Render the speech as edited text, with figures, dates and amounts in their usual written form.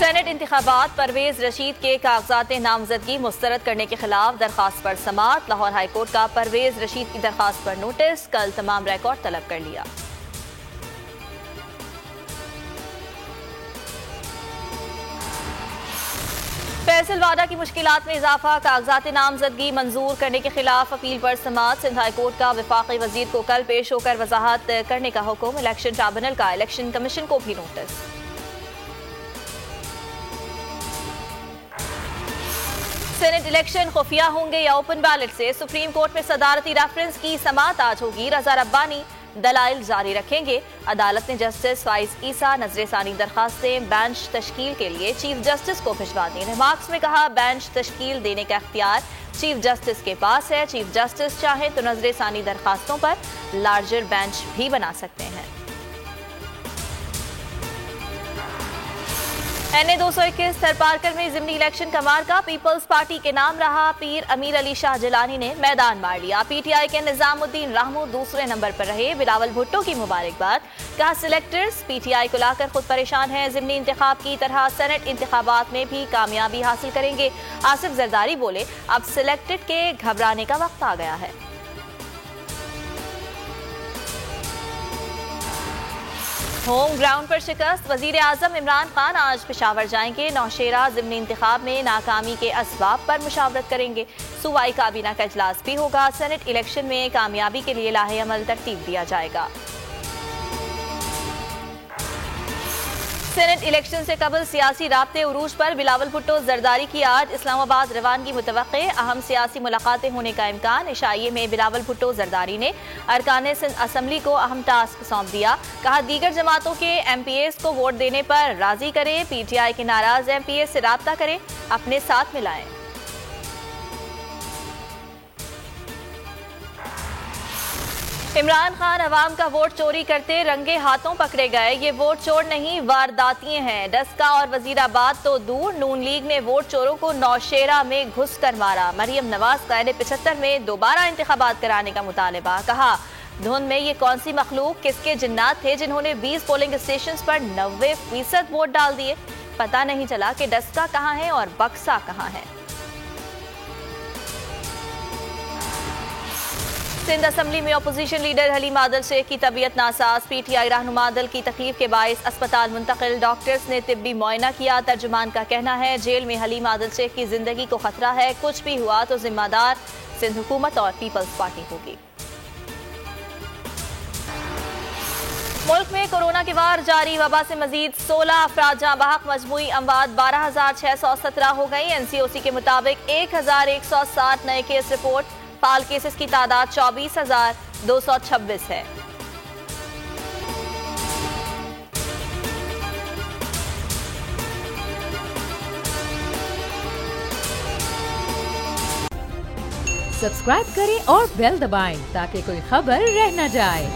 Senate इंतखाबात परवेज रशीद के कागजात नामजदगी मुस्तरद करने के खिलाफ दरखास्त पर समाअत। लाहौर हाईकोर्ट का परवेज रशीद की दरखास्त पर नोटिस। कल तमाम रिकॉर्ड तलब कर लिया। फैसल वाडा की मुश्किलात में इजाफा। कागजात नामजदगी मंजूर करने के खिलाफ अपील पर समाअत। सिंध हाईकोर्ट का वफाकी वजीर को कल पेश होकर वजाहत करने का हुक्म। इलेक्शन ट्रिब्यूनल का इलेक्शन कमीशन को भी नोटिस। सेनेट इलेक्शन खुफिया होंगे या ओपन बैलेट से? सुप्रीम कोर्ट में सदारती रेफरेंस की समाअत आज होगी। रजा रब्बानी दलाइल जारी रखेंगे। अदालत ने जस्टिस फाइज ईसा नजरसानी दरखास्तें बेंच तश्कील के लिए चीफ जस्टिस को भिजवा दी। रिमार्क्स में कहा, बेंच तश्कील देने का इख्तियार चीफ जस्टिस के पास है। चीफ जस्टिस चाहे तो नजरसानी दरखास्तों पर लार्जर बेंच भी बना सकते हैं। NA 221 थरपारकर में जिमनी इलेक्शन का मार्का पीपल्स पार्टी के नाम रहा। पीर अमीर अली शाह जिलानी ने मैदान मार लिया। PTI के निजामुद्दीन राहमू दूसरे नंबर पर रहे। बिलावल भुट्टो की मुबारकबाद। कहा, सिलेक्टर्स PTI को लाकर खुद परेशान हैं। जिमनी इंतखाब की तरह सेनेट इंतखाबात में भी कामयाबी हासिल करेंगे। आसिफ जरदारी बोले, अब सिलेक्टेड के घबराने का वक्त आ गया है। होम ग्राउंड पर शिकस्त। वजीर आजम इमरान खान आज पेशावर जाएंगे। नौशेरा जिमनी इंतखाब में नाकामी के असबाब पर मुशावरत करेंगे। सूबाई काबीना का इजलास भी होगा। सेनेट इलेक्शन में कामयाबी के लिए लाहे अमल तरतीब दिया जाएगा। सेनेट इलेक्शन से कबल सियासी राब्ते उरूज पर। बिलावल भुट्टो जरदारी की आज इस्लामाबाद रवानगी मुतवक्के। अहम सियासी मुलाकातें होने का इम्कान। इशाइये में बिलावल भुट्टो जरदारी ने अरकान सिंध असम्बली को अहम टास्क सौंप दिया। कहा, दीगर जमातों के MPAs को वोट देने पर राजी करें। PTI के नाराज MPAs से राब्ता करें, अपने साथ मिलाएं। इमरान खान अवाम का वोट चोरी करते रंगे हाथों पकड़े गए। ये वोट चोर नहीं, वारदातियां हैं। डस्का और वजीराबाद तो दूर, नून लीग ने वोट चोरों को नौशेरा में घुस कर मारा। मरियम नवाज का 75 में दोबारा इंतखाबात कराने का मुतालबा। कहा, धुंध में ये कौन सी मखलूक, किसके जिन्नात थे जिन्होंने 20 पोलिंग स्टेशन पर 90% वोट डाल दिए। पता नहीं चला कि डस्का कहाँ है और बक्सा कहाँ है। सिंध असम्बली में अपोजिशन लीडर हलीम आदिल शेख की तबीयत नासाज। PTI रहनुमा दल की तकलीफ के बायस अस्पताल मुंतकिल। डॉक्टर्स ने तिब्बी मुआयना किया। तर्जुमान का कहना है, जेल में हलीम आदिल शेख की जिंदगी को खतरा है। कुछ भी हुआ तो जिम्मेदार सिंध हुकूमत और पीपल्स पार्टी होगी। मुल्क में कोरोना के वार जारी। वबा से मजीद 16 अफराद जाँ बहक। मजमूई अमवात 12,617 हो गई। NCOC के मुताबिक 1,160 नए केस रिपोर्ट। फाल केसेस की तादाद 24,226 है। सब्सक्राइब करें और बेल दबाएं ताकि कोई खबर रह न जाए।